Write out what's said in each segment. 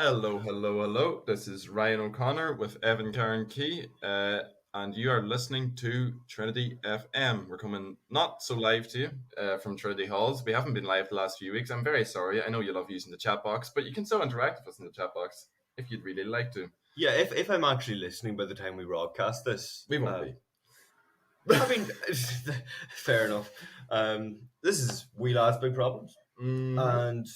Hello, hello, hello. This is Ryan O'Connor with Evan Karen Key, and you are listening to Trinity FM. We're coming not so live to you from Trinity Halls. We haven't been live the last few weeks. I'm very sorry. I know you love using the chat box, but you can still interact with us in the chat box if you'd really like to. Yeah, if I'm actually listening by the time we broadcast this, We won't be. I mean, fair enough. This is Wee Lads Big Problems, and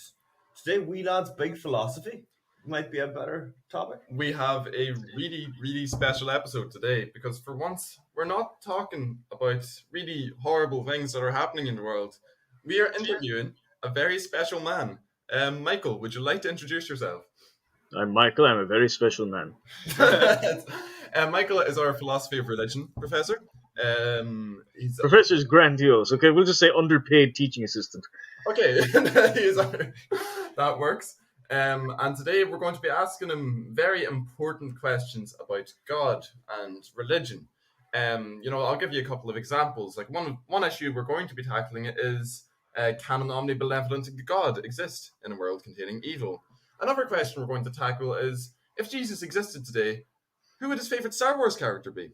today Wee Lads Big Philosophy might be a better topic. We have a really, really special episode today because for once we're not talking about really horrible things that are happening in the world. We are interviewing a very special man. Michael, would you like to introduce yourself? I'm Michael. I'm a very special man. Michael is our philosophy of religion professor. Professor's grandiose. Okay, we'll just say underpaid teaching assistant. Okay, that works. And today we're going to be asking him very important questions about God and religion. I'll give you a couple of examples. Like one issue we're going to be tackling is can an omnibenevolent God exist in a world containing evil? Another question we're going to tackle is if Jesus existed today, who would his favorite Star Wars character be?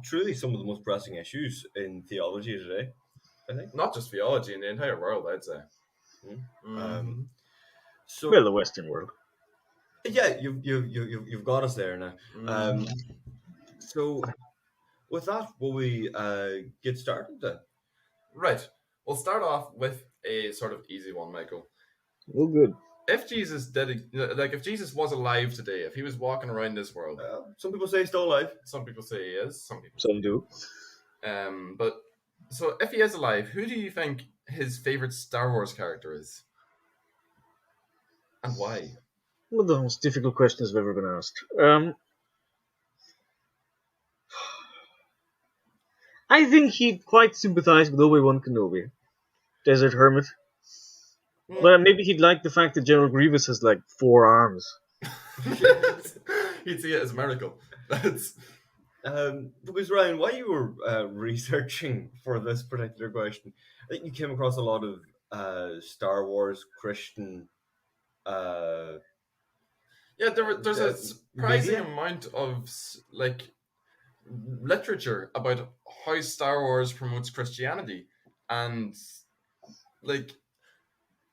Truly, some of the most pressing issues in theology today, I think. Not just theology, in the entire world, I'd say. So, Well, the Western world. yeah, you've got us there now. So, with that, will we get started then? Right. We'll start off with a sort of easy one, Michael. Oh, good. If Jesus if Jesus was alive today, if he was walking around this world, Some people say he's still alive. some people say he is, Some do. But so if he is alive, who do you think his favorite Star Wars character is, and why? One of the most difficult questions I've ever been asked. I think he'd quite sympathise with Obi-Wan Kenobi, Desert Hermit. Well, maybe he'd like the fact that General Grievous has like 4 arms. He'd see it as a miracle. That's Because Ryan, while you were researching for this particular question, I think you came across a lot of Star Wars Christian. yeah. There's a surprising amount of literature about how Star Wars promotes Christianity, and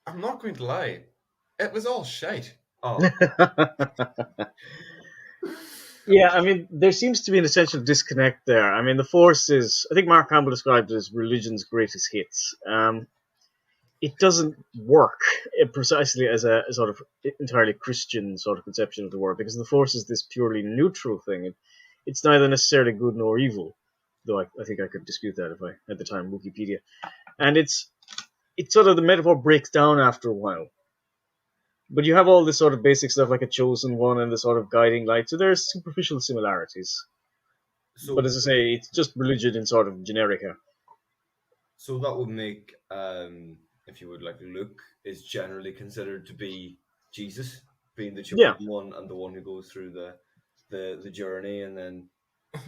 I'm not going to lie, it was all shite. Oh. Yeah, I mean, there seems to be an essential disconnect there. I mean, the Force is, I think Mark Campbell described it as religion's greatest hits. It doesn't work precisely as a sort of entirely Christian sort of conception of the word, because the Force is this purely neutral thing. It's neither necessarily good nor evil, though I think I could dispute that if I had the time Wikipedia. And it's sort of, the metaphor breaks down after a while. But you have all this sort of basic stuff like a chosen one and the sort of guiding light, so there's superficial similarities. But as I say, it's just religion in sort of generica. So that would make, if you would, like Luke is generally considered to be Jesus, being the chosen one and the one who goes through the journey and then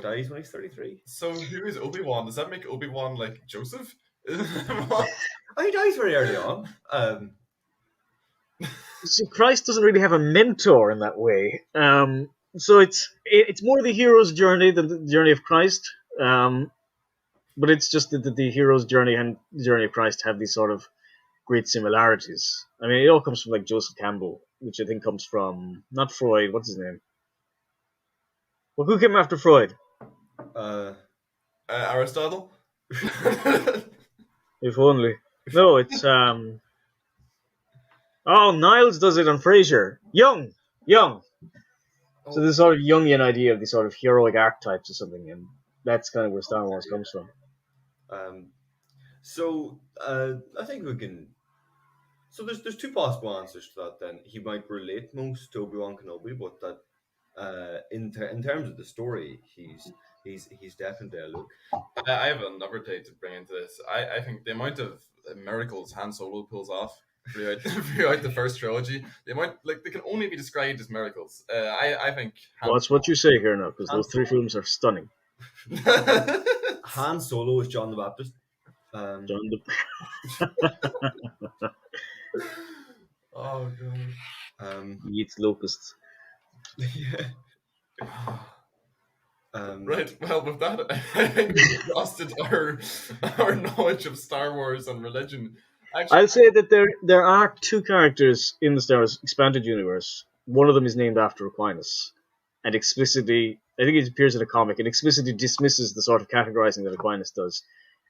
dies when he's 33. So who is Obi-Wan? Does that make Obi-Wan like Joseph? He dies very early on. See, Christ doesn't really have a mentor in that way. So it's more the hero's journey than the journey of Christ. But it's just that the hero's journey and the journey of Christ have these sort of great similarities. I mean, it all comes from like Joseph Campbell, which I think comes from, not Freud, what's his name? Well, who came after Freud? Aristotle? If only. No, it's Niles does it on Frasier. Young. So this sort of Jungian idea of these sort of heroic archetypes or something, and that's kind of where Star Wars comes from. I think we can. So there's 2 possible answers to that. Then he might relate most to Obi-Wan Kenobi, but that in terms of the story, he's definitely a Luke. I have another take to bring into this. I think the amount of miracles Han Solo pulls off throughout the first trilogy, they can only be described as miracles. I think. That's what you say here now, because those 3 films are stunning. Han Solo is John the Baptist. Oh god. He eats locusts. Yeah. Right. Well, with that, I think we've exhausted our knowledge of Star Wars and religion. Actually, I'll say that there are two characters in the Star Wars expanded universe. One of them is named after Aquinas, and explicitly, I think it appears in a comic, and explicitly dismisses the sort of categorizing that Aquinas does.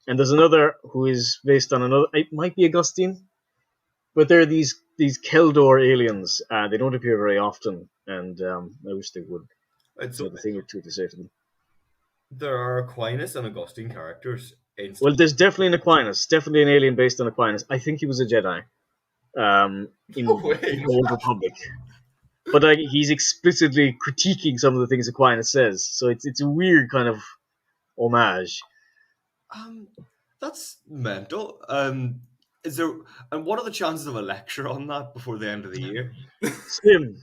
And there's another who is based on another. It might be Augustine, but there are these Keldor aliens. They don't appear very often, and I wish they would. It's, Have a thing or two to say to them. there are Aquinas and Augustine characters in Well, there's definitely an Aquinas, definitely an alien based on Aquinas. I think he was a Jedi in the Old Republic. But he's explicitly critiquing some of the things Aquinas says, so it's a weird kind of homage. That's mental. Is there? And what are the chances of a lecture on that before the end of the year? Slim.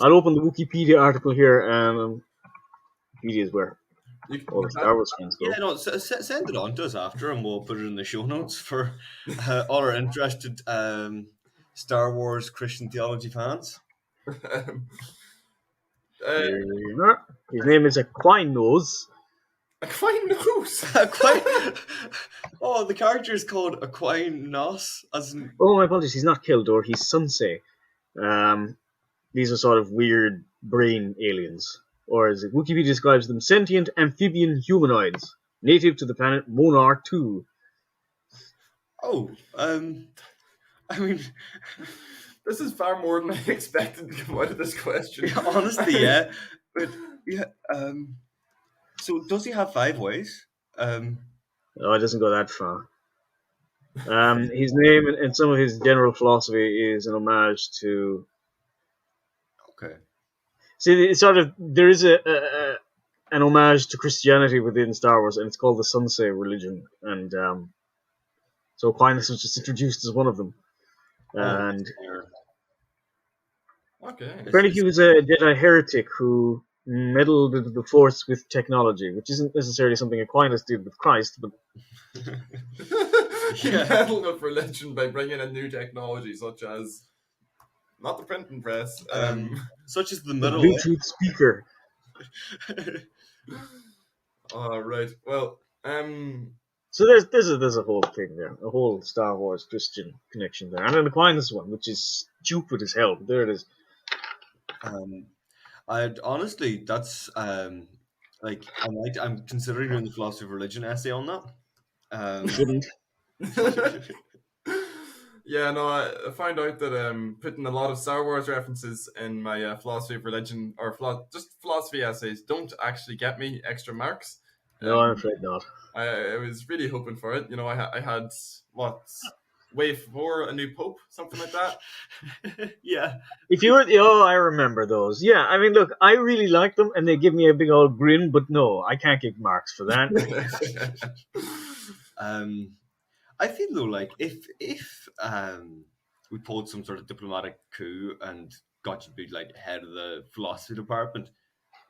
I'll open the Wikipedia article here. Wikipedia is where all the Star Wars fans go. Yeah, no, send it on to us after, and we'll put it in the show notes for all our interested Star Wars Christian theology fans. His name is Aquinos. Aquinos. Oh, the character is called Aquinos. As in... Oh, my apologies. He's not Keldor. He's Sunsei. These are sort of weird brain aliens. Or as Wikipedia describes them, sentient amphibian humanoids, native to the planet Monar 2. Oh, I mean... This is far more than I expected to come out of this question. Yeah, honestly, yeah. But, yeah, so does he have 5 ways? No, it doesn't go that far. His name and some of his general philosophy is an homage to... Okay. See, it's sort of... There is an homage to Christianity within Star Wars, and it's called the Sunsei religion. And so Aquinas was just introduced as one of them. And okay. apparently he was a Jedi heretic who meddled into the Force with technology, which isn't necessarily something Aquinas did with Christ, but... He meddled with religion by bringing in new technology, such as... Not the printing press. Such as the middle Bluetooth speaker. Right. Well, So there's a whole thing there, a whole Star Wars Christian connection there, and an Aquinas one, which is stupid as hell. But there it is. I honestly, that's like I'm considering doing the philosophy of religion essay on that. Shouldn't. Yeah, no, I found out that putting a lot of Star Wars references in my philosophy of religion or just philosophy essays don't actually get me extra marks. No, I'm afraid not. I was really hoping for it. You know, I had Wave 4, a new pope, something like that. Yeah. If you were, I remember those. Yeah, I mean, look, I really like them, and they give me a big old grin. But no, I can't get marks for that. I feel though, like if we pulled some sort of diplomatic coup and got you to be like head of the philosophy department,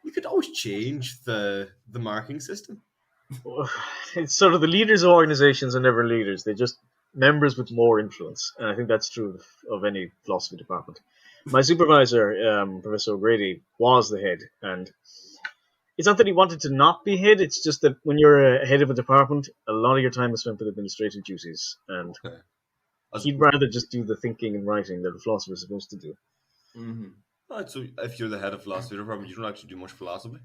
we could always change the marking system. It's sort of the leaders of organizations are never leaders; they're just members with more influence, and I think that's true of any philosophy department. My supervisor, Professor O'Grady, was the head, and it's not that he wanted to not be head, it's just that when you're a head of a department, a lot of your time is spent with administrative duties, and he'd rather just do the thinking and writing that a philosopher is supposed to do. Mm-hmm. Right, so if you're the head of philosophy department, you don't actually do much philosophy?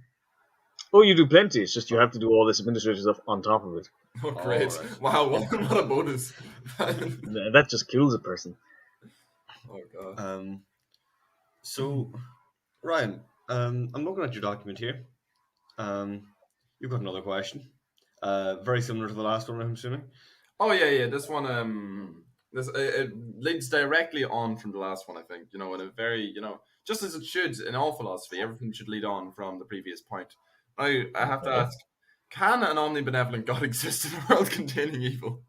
Oh, you do plenty, it's just you have to do all this administrative stuff on top of it. Oh, great. Right. Wow, what a bonus. That just kills a person. Oh, God. So, Ryan, I'm looking at your document here. You've got another question. Very similar to the last one, I'm assuming. Oh, yeah. This one, it leads directly on from the last one, I think. You know, in a very, just as it should in all philosophy, everything should lead on from the previous point. Now, I have to ask, can an omnibenevolent God exist in a world containing evil?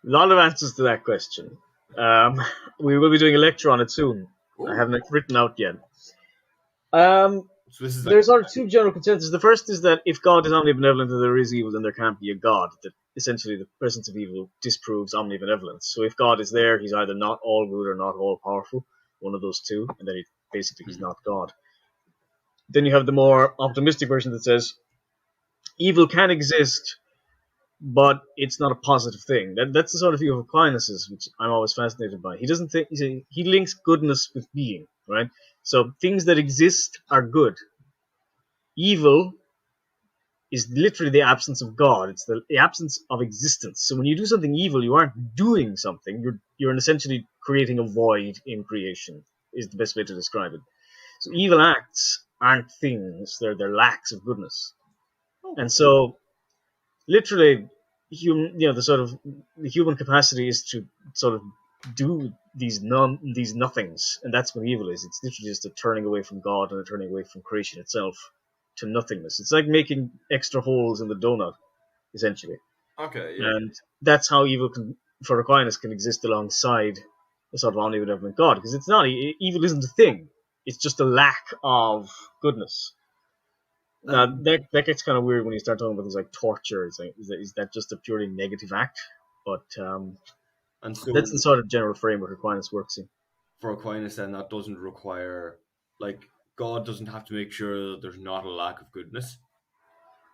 A lot of answers to that question. We will be doing a lecture on it soon. Ooh. I haven't it written out yet. So There's sort of two general consensus. The first is that if God is omnibenevolent and there is evil, then there can't be a God that essentially the presence of evil disproves omnibenevolence. So if God is there, he's either not all good or not all powerful, one of those two, and then he's not God. Then you have the more optimistic version that says evil can exist, but it's not a positive thing. That's the sort of view of Aquinas, which I'm always fascinated by. He doesn't think he links goodness with being, right? So things that exist are good. Evil is literally the absence of God. It's the absence of existence. So when you do something evil, you aren't doing something. You're essentially creating a void in creation. Is the best way to describe it. So evil acts aren't things; they're lacks of goodness. And so, literally, the human capacity is to sort of do these nothings, and that's what evil is. It's literally just a turning away from God and a turning away from creation itself to nothingness. It's like making extra holes in the donut, essentially. Okay, yeah. And that's how evil for Aquinas can exist alongside the sort of omnibenevolent God, because it's not evil isn't a thing. It's just a lack of goodness. Now that gets kind of weird when you start talking about things like torture. Is that just a purely negative act? But and so that's the sort of general framework Aquinas works in. For Aquinas, then that doesn't require, like, God doesn't have to make sure that there's not a lack of goodness,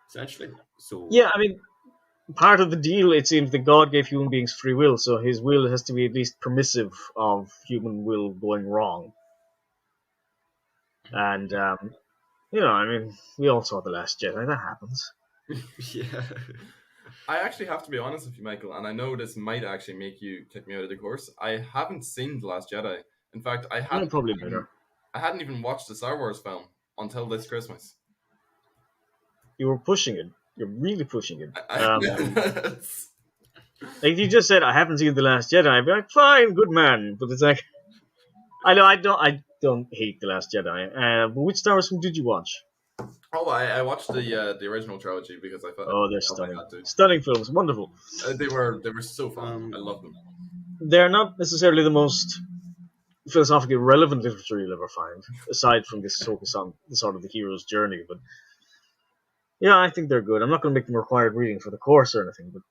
essentially. So yeah, I mean, part of the deal, it seems, that God gave human beings free will, so his will has to be at least permissive of human will going wrong. And I mean, we all saw The Last Jedi. That happens. yeah. I actually have to be honest with you, Michael, and I know this might actually make you kick me out of the course. I haven't seen The Last Jedi. In fact, I hadn't even watched the Star Wars film until this Christmas. You were pushing it. You're really pushing it. Like if you just said, I haven't seen The Last Jedi, I'd be like, fine, good man. But it's like, I know I don't hate The Last Jedi. But which Star Wars film did you watch? Oh, I watched the original trilogy because I thought. They're stunning. Stunning films, wonderful. They were so fun. I love them. They're not necessarily the most philosophically relevant literature you'll ever find, aside from this focus on the sort of the hero's journey. But yeah, I think they're good. I'm not going to make them required reading for the course or anything.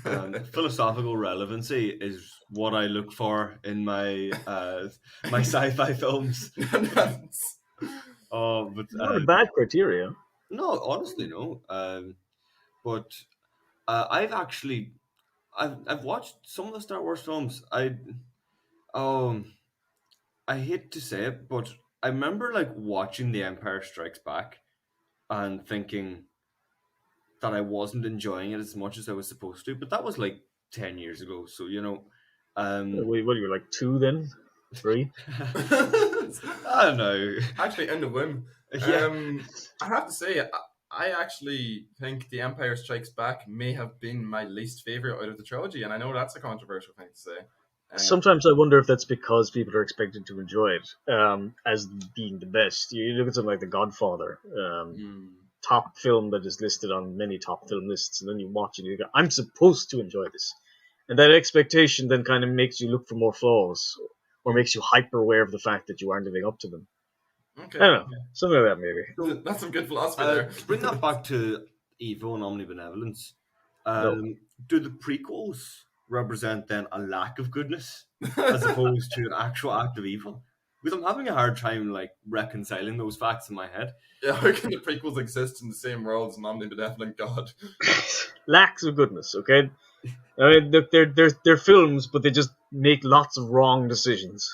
But philosophical relevancy is what I look for in my my sci-fi films. But not a bad criteria. No, honestly, no. But I've watched some of the Star Wars films. I hate to say it, but I remember like watching The Empire Strikes Back and thinking that I wasn't enjoying it as much as I was supposed to. But that was like 10 years ago, so what, you were like 2 then? 3? I don't know. Actually, in the whim. Yeah. I have to say, I actually think The Empire Strikes Back may have been my least favorite out of the trilogy, and I know that's a controversial thing to say. Sometimes I wonder if that's because people are expected to enjoy it as being the best. You look at something like The Godfather, top film that is listed on many top film lists, and then you watch it and you go, I'm supposed to enjoy this. And that expectation then kind of makes you look for more flaws, or makes you hyper aware of the fact that you aren't living up to them. Okay. I don't know. Something like that, maybe. So, that's some good philosophy there. To bring that back to evil and omnibenevolence, do the prequels represent then a lack of goodness as opposed to an actual act of evil? Because I'm having a hard time like reconciling those facts in my head. Yeah, how can the prequels exist in the same world as an omnibenevolent God? Lacks of goodness, okay? I mean, they're films, but they just make lots of wrong decisions.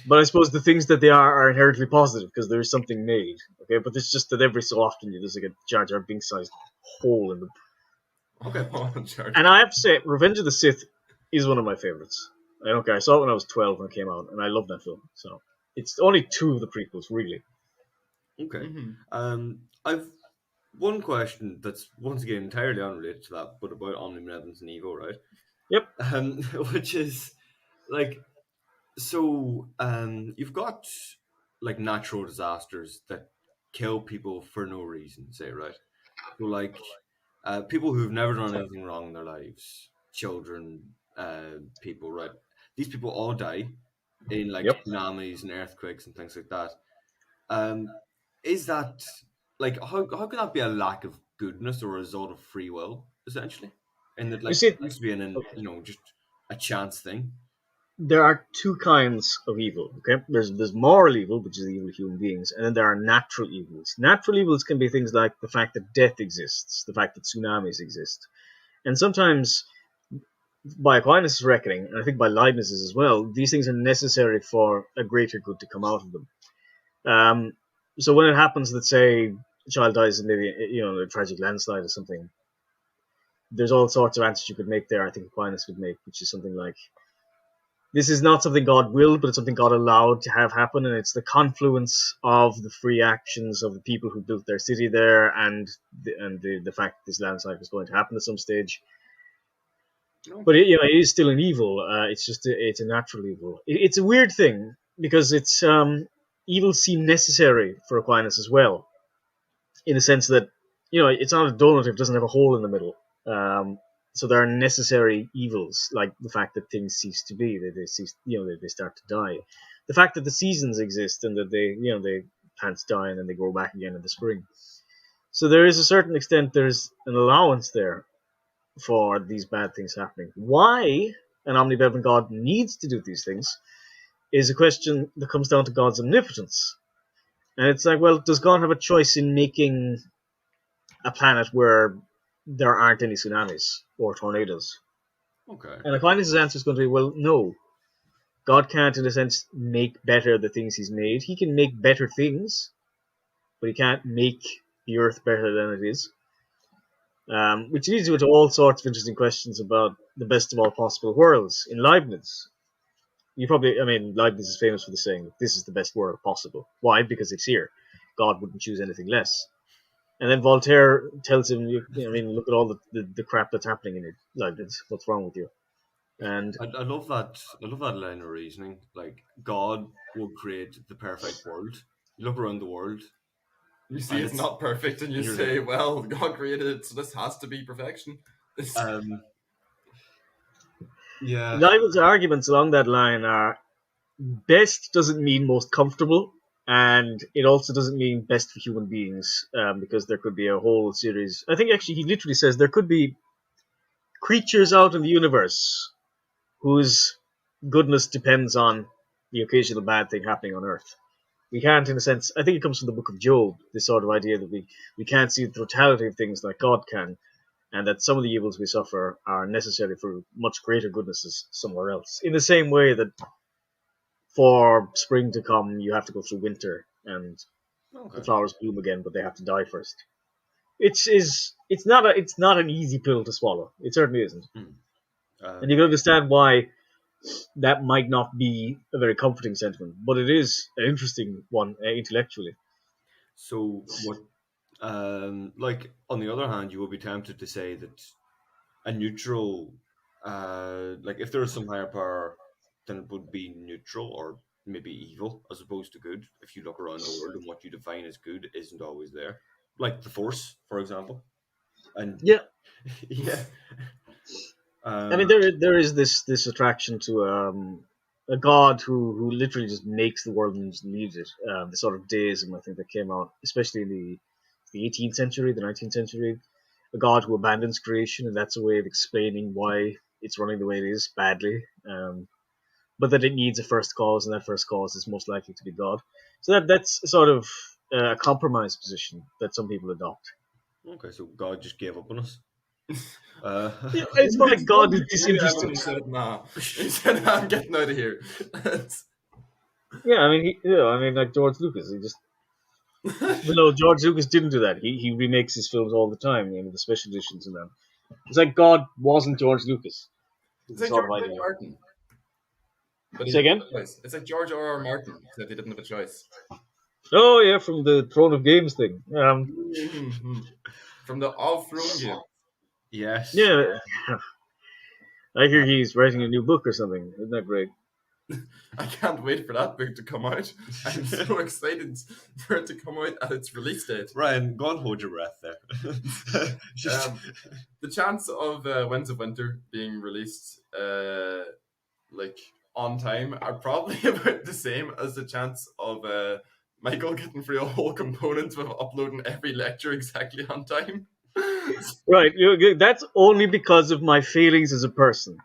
But I suppose the things that they are inherently positive because there is something made, okay? But it's just that every so often there's like a Jar Jar Binks-sized hole in them. Okay. And I have to say, Revenge of the Sith is one of my favorites. I don't care. I saw it when I was 12 when it came out, and I love that film. So it's only 2 of the prequels, really. Okay. I've one question that's once again entirely unrelated to that, but about omnibenevolence and ego, right? Yep. Which is like, so you've got like natural disasters that kill people for no reason, say, right? So like people who've never done anything wrong in their lives, children, people, right? These people all die in like tsunamis and earthquakes and things like that. Is that like how can that be a lack of goodness or a result of free will, essentially? And that, You like, see, it used to be just a chance thing. there are two kinds of evil. Okay, there's moral evil, which is the evil of human beings, and then there are natural evils. Natural evils can be things like the fact that death exists, the fact that tsunamis exist, and sometimes, by Aquinas' reckoning, and I think by Leibniz's as well, these things are necessary for a greater good to come out of them. So when it happens that, say, a child dies in maybe a tragic landslide or something, there's all sorts of answers you could make there. I think Aquinas would make, which is something like, this is not something God willed, but it's something God allowed to have happen, and it's the confluence of the free actions of the people who built their city there, and the fact that this landslide was going to happen at some stage. But it is still an evil. It's a natural evil. It's a weird thing because it's evils seem necessary for Aquinas as well, in the sense that it's not a donut if it doesn't have a hole in the middle. So there are necessary evils, like the fact that things cease to be, they cease, they start to die. The fact that the seasons exist and that they plants die and then they grow back again in the spring. So there is a certain extent, there's an allowance there for these bad things happening. Why an omnibenevolent God needs to do these things is a question that comes down to God's omnipotence. And it's like, well, does God have a choice in making a planet where there aren't any tsunamis or tornadoes? Okay. And Aquinas' answer is going to be, well, no. God can't, in a sense, make better the things he's made. He can make better things, but he can't make the earth better than it is. Which leads you into all sorts of interesting questions about the best of all possible worlds. In Leibniz, Leibniz is famous for the saying, this is the best world possible. Why? Because it's here. God wouldn't choose anything less. And then Voltaire tells him, look at all the crap that's happening in it. Leibniz, what's wrong with you? And I love that. I love that line of reasoning. Like, God will create the perfect world. You look around the world, you see it's not perfect, and you say, "Well, God created it, so this has to be perfection." Yeah. Leibniz's arguments along that line are, best doesn't mean most comfortable, and it also doesn't mean best for human beings, because there could be a whole series. I think actually he literally says there could be creatures out in the universe whose goodness depends on the occasional bad thing happening on Earth. We can't, in a sense, I think it comes from the book of Job, this sort of idea that we can't see the totality of things like God can, and that some of the evils we suffer are necessary for much greater goodnesses somewhere else. In the same way that for spring to come, you have to go through winter, and the flowers bloom again, but they have to die first. It's not an easy pill to swallow. It certainly isn't. And you can understand why that might not be a very comforting sentiment, but it is an interesting one intellectually. So what? Like, on the other hand, you will be tempted to say that a neutral, like, if there is some higher power, then it would be neutral or maybe evil as opposed to good. If you look around the world and what you define as good isn't always there, like the Force, for example. And yeah. There is this attraction to a god who literally just makes the world and just leaves it. The sort of deism, I think, that came out, especially in the 18th century, the 19th century. A god who abandons creation, and that's a way of explaining why it's running the way it is badly. But that it needs a first cause, and that first cause is most likely to be God. So that's sort of a compromise position that some people adopt. Okay, so God just gave up on us. It's not like God is disinterested. He said, "Nah." He said, "I'm getting out of here." Yeah, like George Lucas, he just. No, George Lucas didn't do that. He remakes his films all the time, the special editions and that. It's like God wasn't George Lucas. It's like George R. R. Martin. Say again? It's like George R. R. Martin said he didn't have a choice. Oh yeah, from the Throne of Games thing. From the Throne Games. Yes. Yeah. I hear he's writing a new book or something. Isn't that great? I can't wait for that book to come out. I'm so excited for it to come out at its release date. Ryan, go and hold your breath there. The chance of Winds of Winter being released on time are probably about the same as the chance of Michael getting through a whole component of uploading every lecture exactly on time. Right, that's only because of my feelings as a person.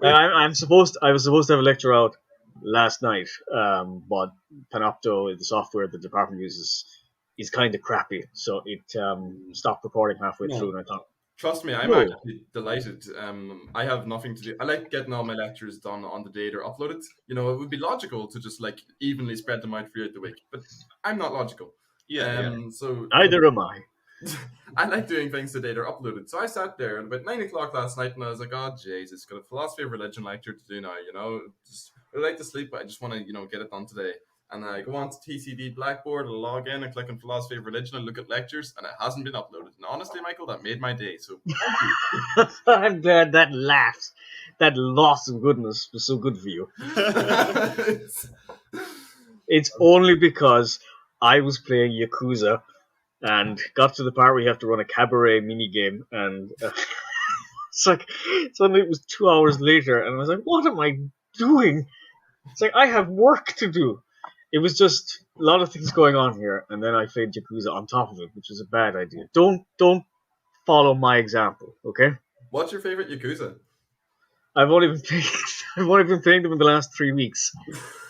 I was supposed to have a lecture out last night, but Panopto, the software the department uses, is kind of crappy, so it stopped recording halfway through, and I thought, Trust me, I'm no. actually delighted. I have nothing to do. I like getting all my lectures done on the day they're uploaded. You know, it would be logical to just like evenly spread them out throughout the week, but I'm not logical. So Neither am I. I like doing things the day they're uploaded. So I sat there at about 9 o'clock last night, and I was like, "Oh, Jesus, got a philosophy of religion lecture to do now." You know, I like to sleep, but I just want to, get it done today. And I go on to TCD Blackboard, I log in, I click on philosophy of religion, I look at lectures, and it hasn't been uploaded. And honestly, Michael, that made my day. So I'm glad that loss of goodness was so good for you. It's only because I was playing Yakuza and got to the part where you have to run a cabaret minigame, and suddenly it was 2 hours later, and I was like, what am I doing? It's like, I have work to do. It was just a lot of things going on here, and then I played Yakuza on top of it, which was a bad idea. Don't follow my example, okay? What's your favorite Yakuza? I've only been playing them in the last 3 weeks.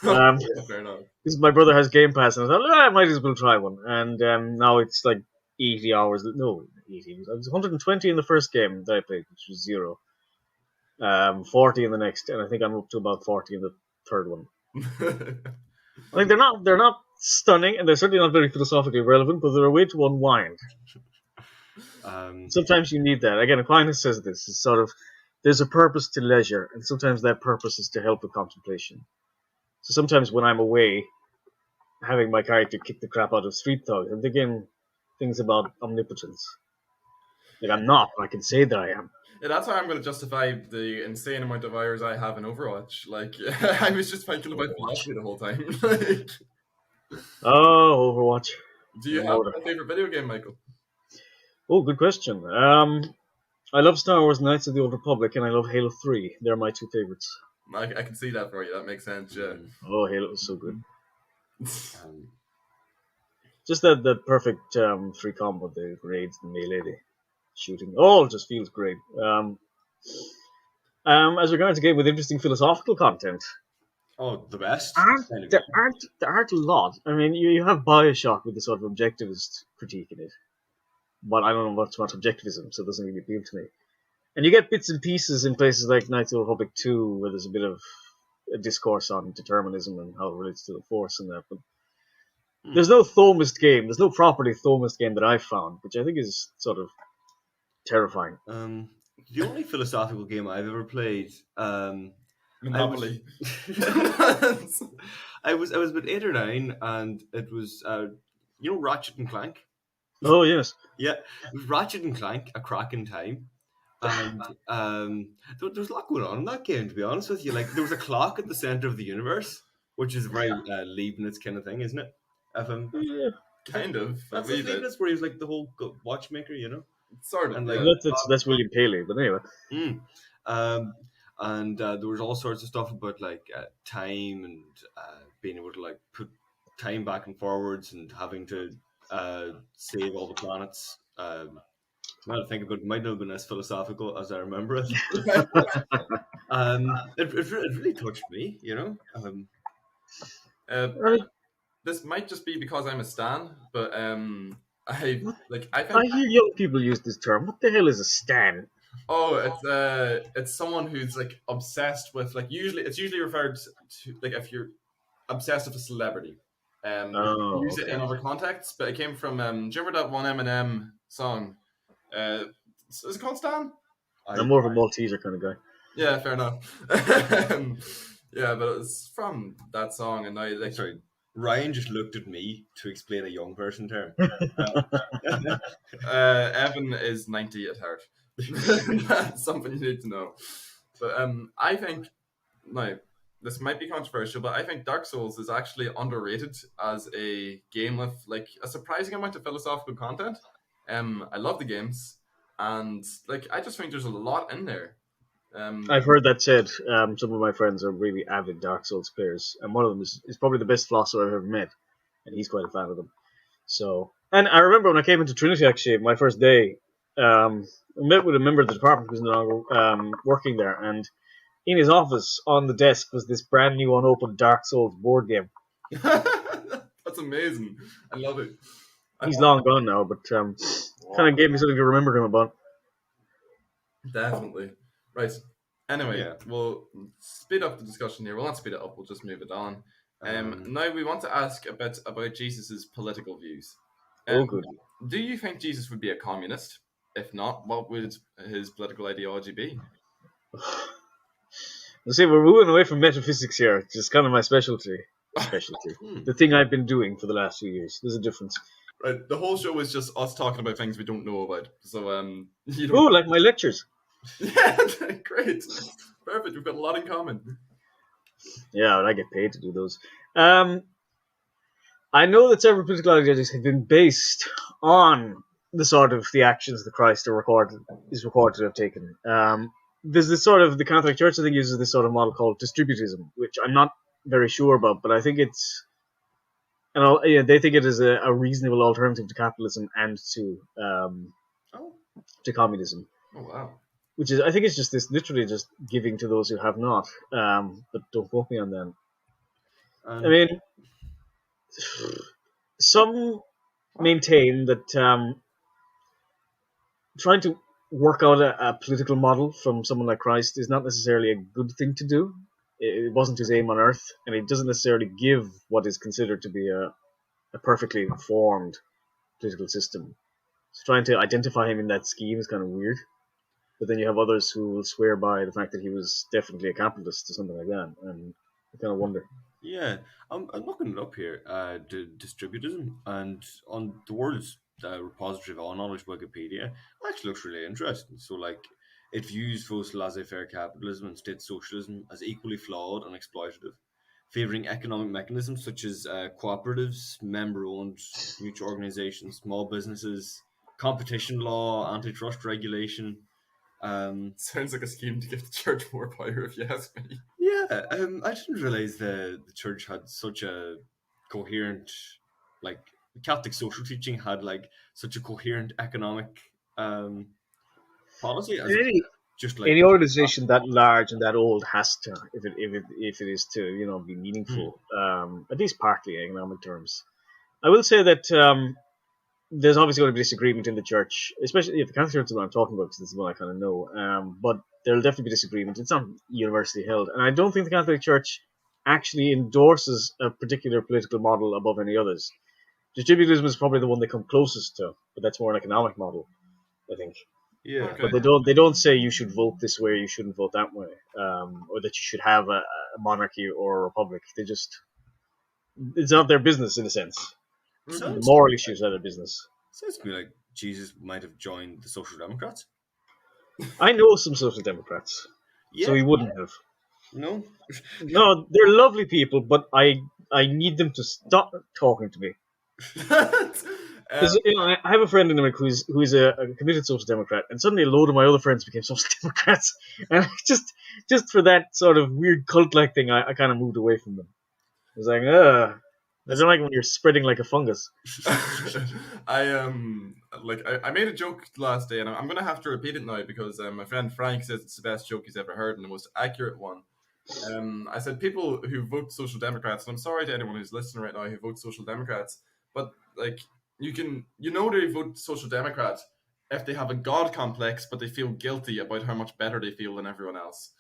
Yeah, fair enough. Because my brother has Game Pass, and I thought, I might as well try one. And now it's like 80 hours. No, 80. It was 120 in the first game that I played, which was 0. 40 in the next, and I think I'm up to about 40 in the third one. Like they're not stunning, and they're certainly not very philosophically relevant, but they're a way to unwind. Sometimes you need that. Again, Aquinas says this. It's sort of, there's a purpose to leisure, and sometimes that purpose is to help with contemplation. So sometimes when I'm away, having my character kick the crap out of street thugs, I'm thinking things about omnipotence. Like, I'm not, but I can say that I am. Yeah, that's how I'm going to justify the insane amount of hours I have in Overwatch. Like, I was just thinking about philosophy the whole time. Like, oh, Overwatch. Do you have a favorite video game, Michael? Oh, good question. I love Star Wars Knights of the Old Republic, and I love Halo 3. They're my two favorites. I can see that for you. That makes sense, yeah. Oh, Halo was so good. Just that perfect free combo, the raids, the melee, the shooting. Oh, it just feels great. As regards a game with interesting philosophical content. Oh, the best? There aren't a lot. I mean, you have Bioshock with the sort of objectivist critique in it. But I don't know much about objectivism, so it doesn't really appeal to me. And you get bits and pieces in places like Knights of the Republic 2, where there's a bit of a discourse on determinism and how it relates to the Force and that. But there's no Thomist game, there's no properly Thomist game that I've found, which I think is sort of terrifying. The only philosophical game I've ever played, Monopoly. I was about 8 or 9, and it was Ratchet and Clank. Oh yes, yeah, it was Ratchet and Clank, a cracking time, and there was a lot going on in that game. To be honest with you, like there was a clock at the center of the universe, which is a very Leibniz kind of thing, isn't it? Yeah, kind of. That's Leibniz, where he was like the whole watchmaker, Sort of. And like that's William Paley, but anyway. And there was all sorts of stuff about like time and being able to like put time back and forwards and having to save all the planets. Now to think about it, might not have been as philosophical as I remember it. It really touched me, This might just be because I'm a stan, but I hear young people use this term. What the hell is a stan? Oh, it's someone who's like obsessed with like it's usually referred to like if you're obsessed with a celebrity. Use it in other contexts, but it came from do you remember that one Eminem song? Is it called Stan? I'm more of a Malteser kind of guy. Yeah, fair enough. Yeah, but it's from that song, and now like sorry. Ryan just looked at me to explain a young person term. Evan is 90 at heart. That's something you need to know. But I think now this might be controversial, but I think Dark Souls is actually underrated as a game with like a surprising amount of philosophical content. I love the games, and like I just think there's a lot in there. I've heard that said. Some of my friends are really avid Dark Souls players, and one of them is probably the best philosopher I've ever met, and he's quite a fan of them. So, and I remember when I came into Trinity, actually, my first day, I met with a member of the department who was no longer working there, and in his office on the desk was this brand new unopened Dark Souls board game. That's amazing. I love it. He's long gone now, but kind of gave me something to remember him about. Definitely. Right. Anyway, Yeah. we'll speed up the discussion here. We'll not speed it up, we'll just move it on. Now we want to ask a bit about Jesus' political views. Good. Do you think Jesus would be a communist? If not, what would his political ideology be? You see, we're moving away from metaphysics here, which is kind of my specialty. The thing I've been doing for the last few years. There's a difference. Right, the whole show is just us talking about things we don't know about. So, like my lectures. Yeah, great. Perfect, we've got a lot in common. Yeah, but I get paid to do those. I know that several political ideologies have been based on the sort of the actions that Christ is recorded to have taken. There's this sort of, the Catholic Church, I think, uses this sort of model called distributism, which I'm not very sure about, but I think it's, they think it is a reasonable alternative to capitalism and to communism. Oh wow! Which is, I think, it's just this, literally just giving to those who have not. But don't quote me on that. I mean, some maintain that trying to work out a political model from someone like Christ is not necessarily a good thing to do. It wasn't his aim on earth, and it doesn't necessarily give what is considered to be a perfectly formed political system. So trying to identify him in that scheme is kind of weird. But then you have others who will swear by the fact that he was definitely a capitalist or something like that, and I kind of wonder. Yeah, I'm looking it up here, distributism, and on the world's repository of all knowledge, Wikipedia, it actually looks really interesting. So, like, it views both laissez-faire capitalism and state socialism as equally flawed and exploitative, favouring economic mechanisms such as cooperatives, member-owned mutual organisations, small businesses, competition law, antitrust regulation. Sounds like a scheme to give the church more power, if you ask me. Yeah, I didn't realize the church had such a coherent, like, Catholic social teaching had like such a coherent economic policy. Just like any organization that large and that old has to, if it is to be meaningful, at least partly in economic terms. I will say that there's obviously going to be disagreement in the church, especially if the Catholic Church is what I'm talking about, because this is what I kind of know. But there'll definitely be disagreement. It's not universally held, and I don't think the Catholic Church actually endorses a particular political model above any others. Distributism is probably the one they come closest to, but that's more an economic model, I think. Yeah, okay. But they don't say you should vote this way, you shouldn't vote that way, or that you should have a monarchy or a republic. It's not their business in a sense. The moral issues are their business. Sounds to me like Jesus might have joined the Social Democrats. I know some Social Democrats, so he wouldn't have. No, they're lovely people, but I need them to stop talking to me. Because I have a friend in America who's a committed Social Democrat, and suddenly a load of my other friends became Social Democrats, and just for that sort of weird cult-like thing, I kind of moved away from them. I was like, I don't like when you're spreading like a fungus. I made a joke last day, and I'm gonna have to repeat it now because my friend Frank says it's the best joke he's ever heard and the most accurate one. I said people who vote Social Democrats, and I'm sorry to anyone who's listening right now who votes Social Democrats, but like they vote Social Democrat if they have a God complex, but they feel guilty about how much better they feel than everyone else.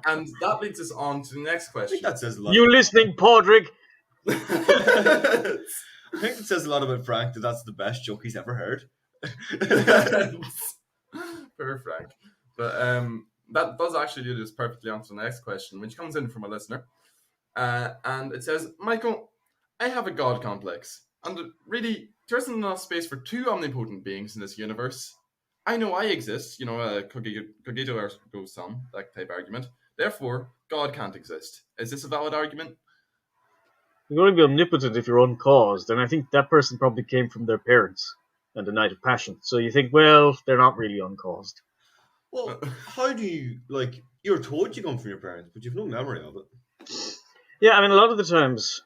And that leads us on to the next question. I think that says a lot. You listening, Podrick? I think it says a lot about Frank that's the best joke he's ever heard. Poor Frank. But that does actually lead us perfectly on to the next question, which comes in from a listener. And it says, Michael, I have a God complex, and really, there isn't enough space for two omnipotent beings in this universe. I know I exist, cogito ergo sum, that type argument. Therefore, God can't exist. Is this a valid argument? You're going to be omnipotent if you're uncaused, and I think that person probably came from their parents and the Night of Passion. So you think, well, they're not really uncaused. Well, how do you, you're told you come from your parents, but you've no memory of it. Yeah, I mean, a lot of the times,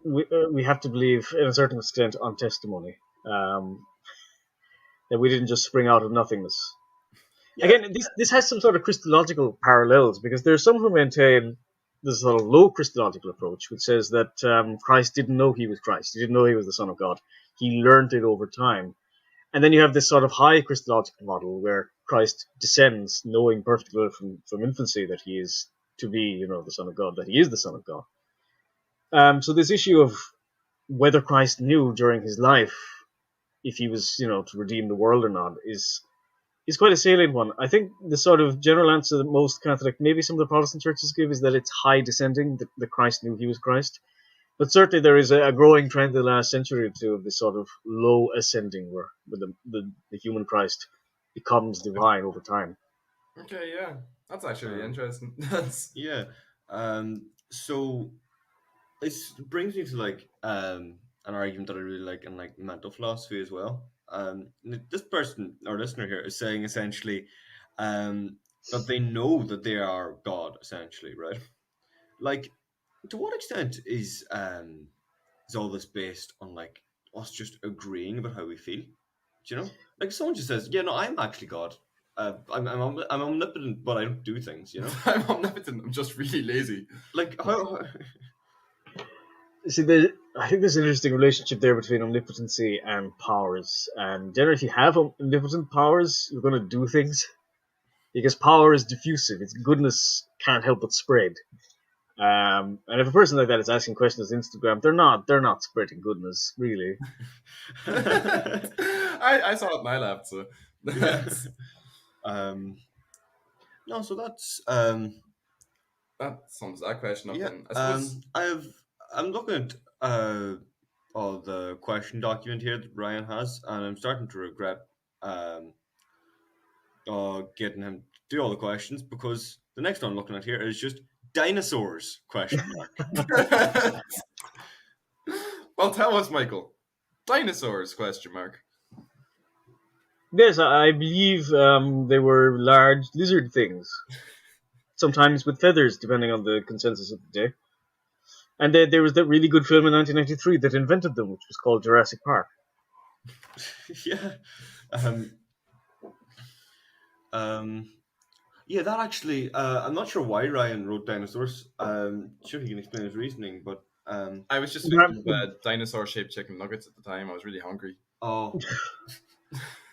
we have to believe, in a certain extent, on testimony. That we didn't just spring out of nothingness. Yeah. Again, this has some sort of Christological parallels, because there are some who maintain this sort of low Christological approach, which says that Christ didn't know he was Christ. He didn't know he was the Son of God. He learned it over time. And then you have this sort of high Christological model where Christ descends, knowing perfectly well from infancy that he is to be, the Son of God, that he is the Son of God. So this issue of whether Christ knew during his life if he was, to redeem the world or not is quite a salient one. I think the sort of general answer that most Catholic, maybe some of the Protestant churches give, is that it's high descending, that Christ knew he was Christ. But certainly there is a growing trend in the last century or two of this sort of low ascending, where the human Christ becomes divine over time. Okay, yeah. That's actually interesting. Yeah. So it brings me to like an argument that I really like in like mental philosophy as well. This person, our listener here, is saying essentially that they know that they are God, essentially, right? Like, to what extent is all this based on like us just agreeing about how we feel? Do you know? Like, someone just says, "Yeah, no, I'm actually God. I'm omnipotent, but I don't do things." You know? I'm omnipotent. I'm just really lazy. Like, how See, I think there's an interesting relationship there between omnipotency and powers. And generally, if you have omnipotent powers, you're going to do things, because power is diffusive. Its goodness can't help but spread. And if a person like that is asking questions on Instagram, they're not spreading goodness, really. I saw it and I laughed, so no, so that's that sums that question up. yeah. Then I suppose I'm looking at all the question document here that Ryan has, and I'm starting to regret getting him to do all the questions, because the next one I'm looking at here is just dinosaurs question mark. Well, tell us, Michael. Dinosaurs question mark. Yes, I believe they were large lizard things, sometimes with feathers, depending on the consensus of the day. And there was that really good film in 1993 that invented them, which was called Jurassic Park. Yeah. Yeah, that actually, I'm not sure why Ryan wrote dinosaurs. Sure, he can explain his reasoning, but I was just thinking of dinosaur-shaped chicken nuggets at the time. I was really hungry. Oh,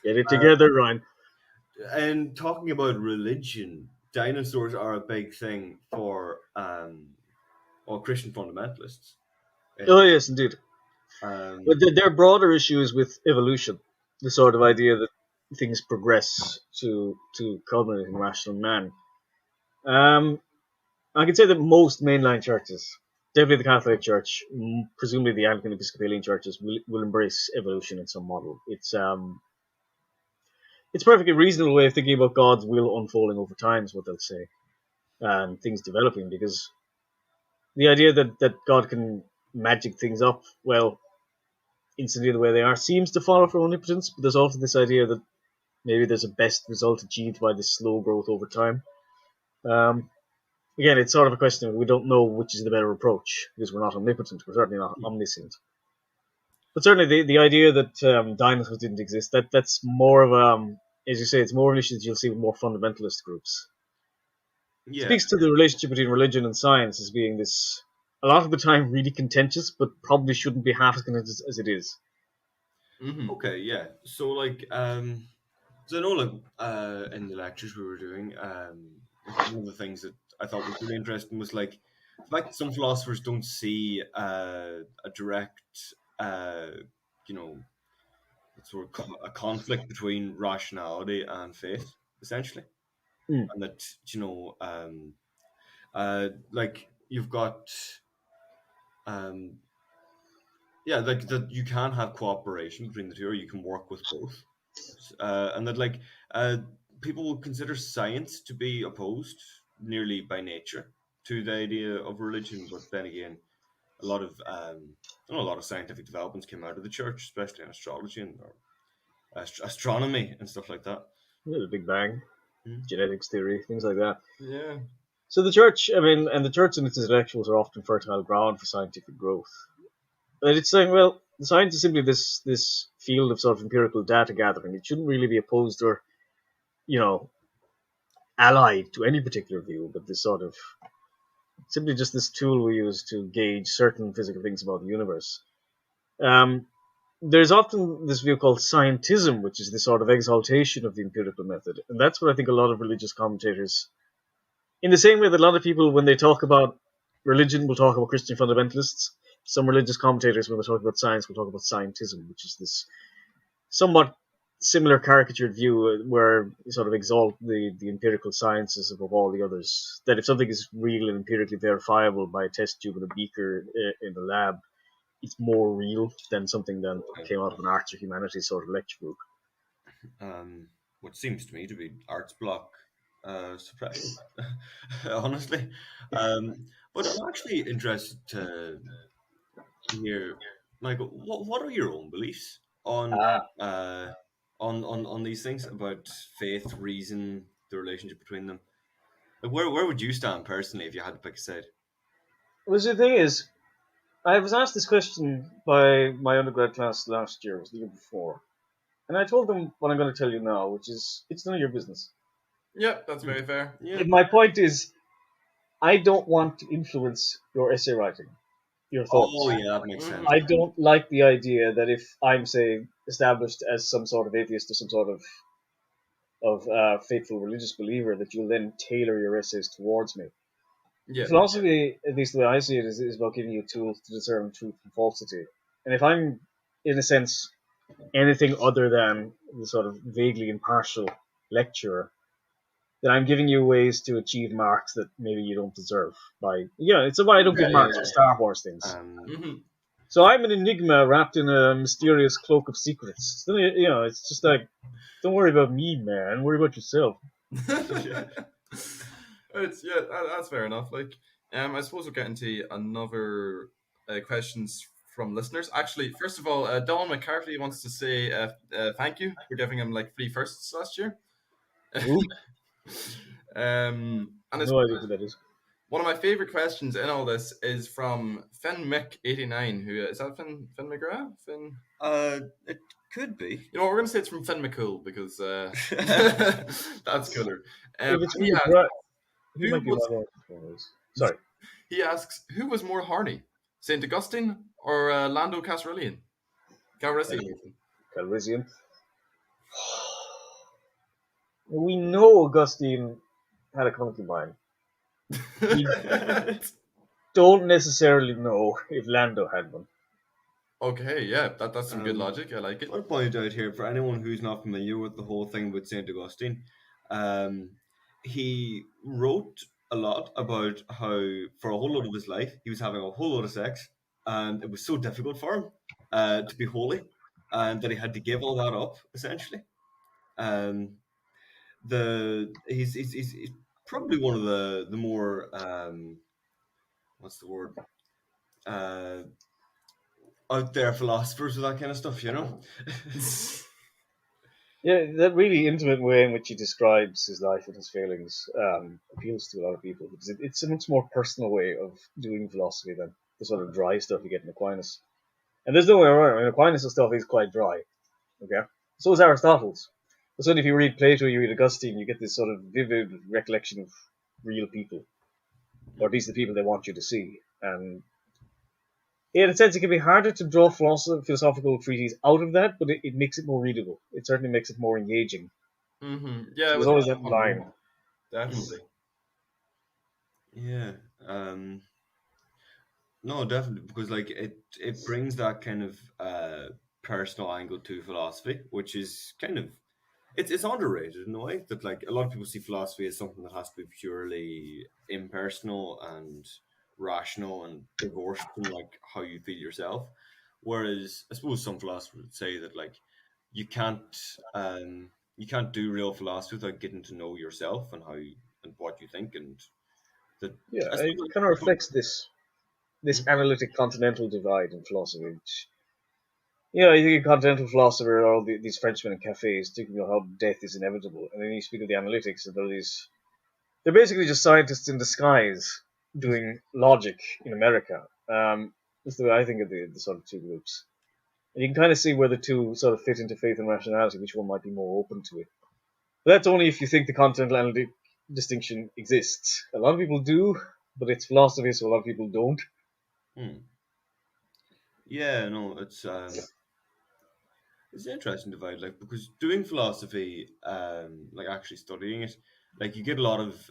get it together, Ryan. And talking about religion, dinosaurs are a big thing for all Christian fundamentalists. Oh yes, indeed. Um, But there are broader issues with evolution, the sort of idea that things progress to culminate in rational man. I can say that most mainline churches, definitely the Catholic Church, presumably the Anglican Episcopalian churches, will embrace evolution in some model. It's a perfectly reasonable way of thinking about God's will unfolding over time, is what they'll say, and things developing, because the idea that God can magic things up, well, instantly the way they are, seems to follow from omnipotence, but there's also this idea that maybe there's a best result achieved by this slow growth over time. Again, it's sort of a question of we don't know which is the better approach, because we're not omnipotent, we're certainly not omniscient. But certainly the idea that dinosaurs didn't exist, that's more of as you say, it's more of an issue that you'll see with more fundamentalist groups. yeah. Speaks to the relationship between religion and science as being this, a lot of the time, really contentious, but probably shouldn't be half as contentious as it is. Mm-hmm. Okay, yeah. So like, so I know like in the lectures we were doing, one of the things that I thought was really interesting was like the fact that some philosophers don't see a direct, you know, sort of a conflict between rationality and faith, essentially, and that like you've got, yeah, like that you can have cooperation between the two, or you can work with both, and that like people will consider science to be opposed nearly by nature to the idea of religion, but then again, a lot of I know a lot of scientific developments came out of the church, especially in astrology and astronomy and stuff like that. Yeah, the Big Bang, genetics theory, things like that. Yeah. So the church, and the church and its intellectuals are often fertile ground for scientific growth. And it's saying, well, science is simply this field of sort of empirical data gathering. It shouldn't really be opposed or, you know, allied to any particular view, but this sort of simply just this tool we use to gauge certain physical things about the universe. There's often this view called scientism, which is this sort of exaltation of the empirical method. And that's what I think a lot of religious commentators, in the same way that a lot of people, when they talk about religion, will talk about Christian fundamentalists, some religious commentators, when they talk about science, will talk about scientism, which is this somewhat similar caricatured view where you sort of exalt the empirical sciences above all the others. That if something is real and empirically verifiable by a test tube and a beaker in the lab, it's more real than something that came out of an arts or humanities sort of lecture book. What seems to me to be arts block surprise, honestly. But I'm actually interested to hear, Michael, what are your own beliefs on these things about faith, reason, the relationship between them? Like, where would you stand personally if you had to pick a side? Well, the thing is, I was asked this question by my undergrad class last year, it was the year before. And I told them what I'm going to tell you now, which is, it's none of your business. Yep, that's very fair. Yeah. My point is, I don't want to influence your essay writing, your thoughts. Oh, yeah, that makes sense. I don't like the idea that if I'm, say, established as some sort of atheist or some sort of faithful religious believer, that you'll then tailor your essays towards me. Yeah. Philosophy, at least the way I see it, is about giving you tools to discern truth from falsity. And if I'm, in a sense, anything other than the sort of vaguely impartial lecturer, then I'm giving you ways to achieve marks that maybe you don't deserve. It's why I don't give marks for Star Wars things. So I'm an enigma wrapped in a mysterious cloak of secrets. It's just like, don't worry about me, man. Worry about yourself. That's fair enough. Like, I suppose we'll get into another questions from listeners. Actually, first of all, Don McCarthy wants to say thank you for giving him like 3 firsts last year. And no idea who that is. One of my favorite questions in all this is from FinMick89. Who is that? Finn McGrath? Finn? It could be. You know what, we're gonna say it's from Finn McCool because that's cooler. Sorry. He asks, who was more horny, Saint Augustine or Lando Calrissian? Calrissian. We know Augustine had a concubine. We don't necessarily know if Lando had one. Okay, yeah, that's some good logic. I like it. I'll point out here, for anyone who's not familiar with the whole thing with St. Augustine, he wrote a lot about how, for a whole lot of his life, he was having a whole lot of sex, and it was so difficult for him to be holy, and that he had to give all that up, essentially. He's probably one of the more what's the word, out there philosophers with that kind of stuff, you know. Yeah, that really intimate way in which he describes his life and his feelings appeals to a lot of people because it's a much more personal way of doing philosophy than the sort of dry stuff you get in Aquinas. And there's no way around it. I mean, Aquinas' stuff is quite dry. Okay, so is Aristotle's. But certainly, if you read Plato, you read Augustine, you get this sort of vivid recollection of real people, or at least the people they want you to see. And in a sense, it can be harder to draw philosophical treatises out of that, but it makes it more readable. It certainly makes it more engaging. Mm-hmm. Yeah, so there's always that line. Definitely. Yeah. No, definitely, because like it brings that kind of personal angle to philosophy, which is kind of it's underrated in a way that like a lot of people see philosophy as something that has to be purely impersonal and rational and divorced from like how you feel yourself. Whereas I suppose some philosophers would say that like you can't do real philosophy without getting to know yourself and and what you think, and that it kind of reflects this analytic continental divide in philosophy, which, you think a continental philosopher are all these Frenchmen in cafes talking about how death is inevitable, and then you speak of the analytics, and they're basically just scientists in disguise doing logic in America. That's the way I think of the sort of two groups. And you can kind of see where the two sort of fit into faith and rationality, which one might be more open to it. But that's only if you think the continental analytic distinction exists. A lot of people do, but it's philosophy, so a lot of people don't. Yeah, no, it's an interesting divide, like, because doing philosophy, like actually studying it, like you get a lot of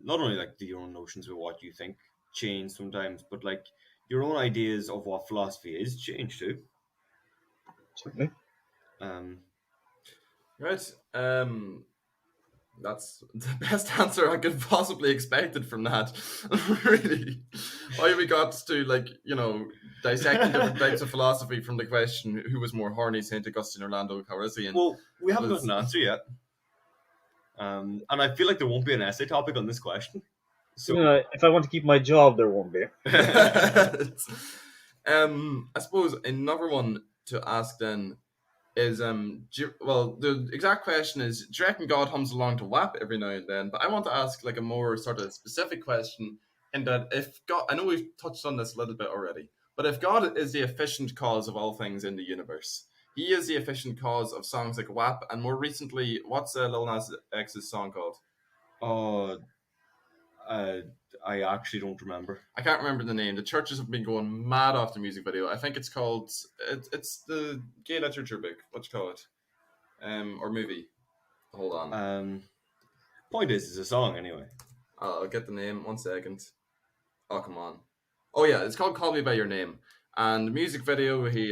not only like your own notions of what you think change sometimes, but like your own ideas of what philosophy is change too. Certainly. Right. That's the best answer I could possibly expected from that. Really. Why we got to, like, dissecting different types of philosophy from the question who was more horny, St. Augustine or Lando Calrissian. Well, we haven't got an answer yet. And I feel like there won't be an essay topic on this question. So if I want to keep my job, there won't be. I suppose another one to ask then is the exact question is, do you reckon God hums along to WAP every now and then? But I want to ask like a more sort of specific question, in that if God, I know we've touched on this a little bit already, but if God is the efficient cause of all things in the universe, he is the efficient cause of songs like WAP, and more recently, what's Lil Nas X's song called? I actually don't remember. I can't remember the name. The churches have been going mad off the music video. I think it's called, it's the gay literature book. What you call it? Or movie. Hold on. Point is, it's a song anyway. I'll get the name. 1 second. Oh, come on. Oh yeah, it's called Call Me By Your Name. And the music video, he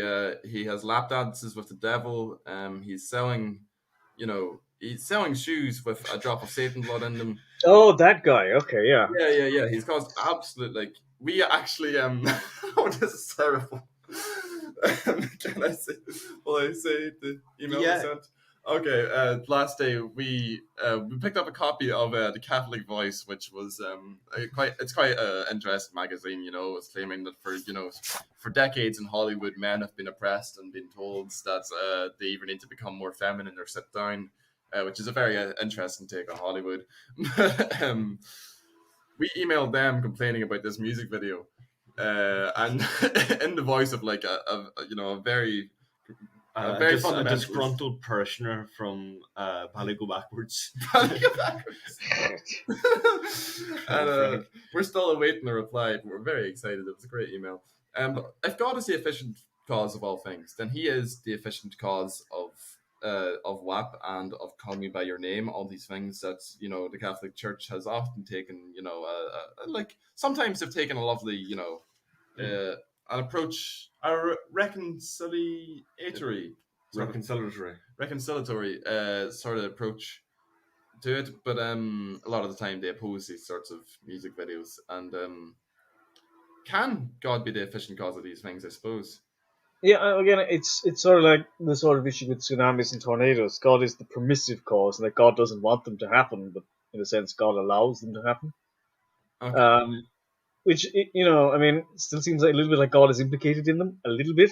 has lap dances with the devil. He's selling shoes with a drop of Satan blood in them. Oh, that guy. Okay, yeah. Yeah. He's caused absolute, like, we actually oh, this is terrible. Can I say? Will I say the email we sent? Okay. Last day we picked up a copy of the Catholic Voice, which was quite an interesting magazine. It's claiming that for decades in Hollywood, men have been oppressed and been told that they either need to become more feminine or sit down. Which is a very interesting take on Hollywood. We emailed them complaining about this music video, and in the voice of like a very disgruntled parishioner from Ballygo Backwards. And we're still awaiting a reply. We're very excited. It was a great email. If God is the efficient cause of all things, then he is the efficient cause of WAP and of Call Me By Your Name, all these things that the Catholic Church has often taken, like sometimes they've taken a lovely, an approach, a reconciliatory sort of approach to it, but a lot of the time they oppose these sorts of music videos. And can God be the efficient cause of these things? I suppose. Yeah, again, it's sort of like the sort of issue with tsunamis and tornadoes. God is the permissive cause, and that God doesn't want them to happen, but in a sense, God allows them to happen. Okay. Which, still seems like a little bit like God is implicated in them, a little bit.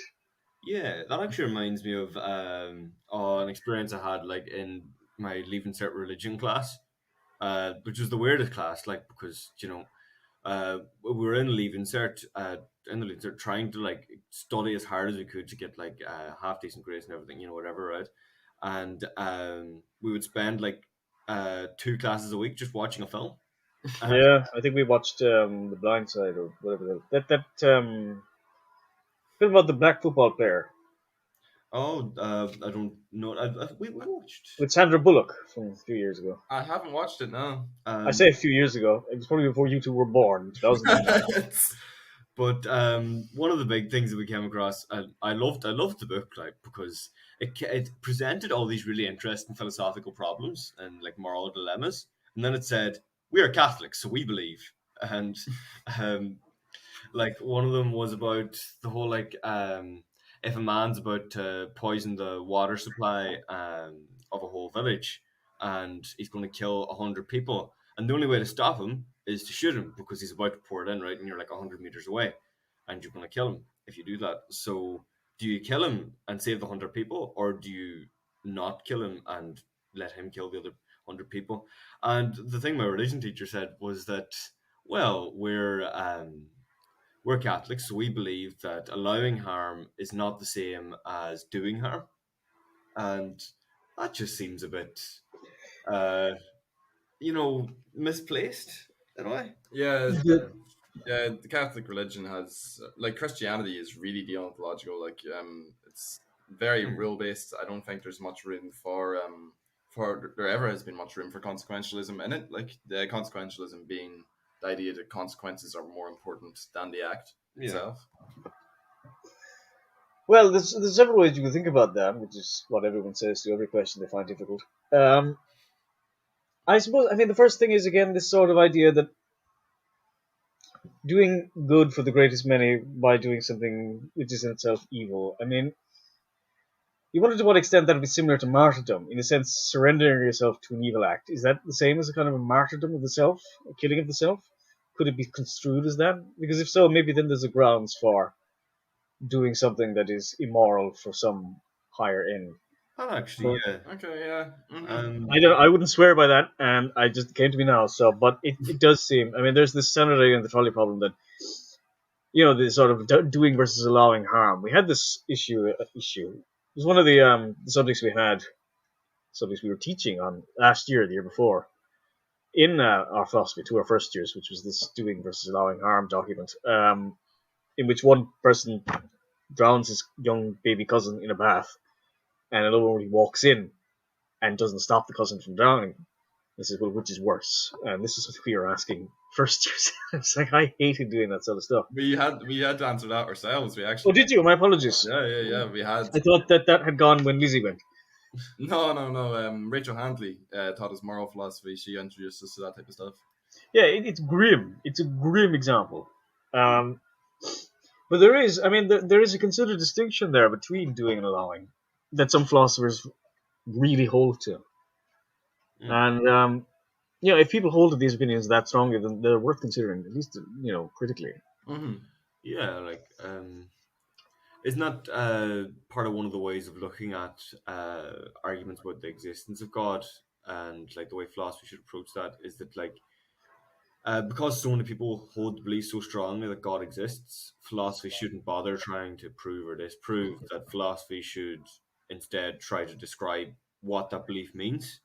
Yeah, that actually reminds me of an experience I had like in my Leaving Cert religion class, which was the weirdest class, like, because we were in Leaving Cert, trying to like study as hard as we could to get like half decent grades and everything, whatever, right? And we would spend like 2 classes a week just watching a film. Yeah, I think we watched The Blind Side or whatever that film about the black football player. Oh, I don't know. We watched with Sandra Bullock from a few years ago. I haven't watched it now. I say a few years ago. It was probably before you two were born. But one of the big things that we came across, I loved the book, like, because it presented all these really interesting philosophical problems and like moral dilemmas, and then it said, "We are Catholics, so we believe." And like one of them was about the whole like if a man's about to poison the water supply of a whole village, and he's going to kill 100 people, and the only way to stop him is to shoot him because he's about to pour it in, right? And you're like 100 meters away, and you're going to kill him if you do that. So do you kill him and save the 100 people, or do you not kill him and let him kill the other 100 people? And the thing my religion teacher said was that, well, we're we're Catholics, so we believe that allowing harm is not the same as doing harm, and that just seems a bit, misplaced in a way. Yeah, The- yeah. The Catholic religion has, like, Christianity is really deontological. Like, it's very Mm. rule based. I don't think there's much room for there ever has been much room for consequentialism in it. Like, the consequentialism being the idea that consequences are more important than the act Yeah. itself. Well, there's several ways you can think about that, which is what everyone says to every question they find difficult. I suppose, I mean, the first thing is, again, this sort of idea that doing good for the greatest many by doing something which is in itself evil. I mean, you wonder to what extent that would be similar to martyrdom, in a sense, surrendering yourself to an evil act. Is that the same as a kind of a martyrdom of the self, a killing of the self? Could it be construed as that? Because if so, maybe then there's a grounds for doing something that is immoral for some higher end. That actually, But yeah. Okay, yeah. Mm-hmm. I wouldn't swear by that, and I just came to me now. So, but it does seem. I mean, there's this sanity and the trolley problem that the sort of doing versus allowing harm. We had this issue. It was one of the subjects we were teaching on last year, the year before, in our philosophy, to our first years, which was this doing versus allowing harm document, in which one person drowns his young baby cousin in a bath, and another one walks in and doesn't stop the cousin from drowning. This is, well, which is worse? And this is what we were asking first years. It's like, I hated doing that sort of stuff. We had to answer that ourselves. We Oh, actually. did you? My apologies. Yeah. We had. I thought that had gone when Lizzie went. No. Rachel Handley taught us moral philosophy. She introduced us to that type of stuff. Yeah, it's grim. It's a grim example. But there is, I mean, there is a considered distinction there between doing and allowing that some philosophers really hold to. And if people hold to these opinions that strongly, then they're worth considering, at least critically. Mm-hmm. Yeah, like isn't that part of one of the ways of looking at arguments about the existence of God and like the way philosophy should approach that is that like because so many people hold the belief so strongly that God exists, philosophy shouldn't bother trying to prove or disprove that. Philosophy should instead try to describe what that belief means.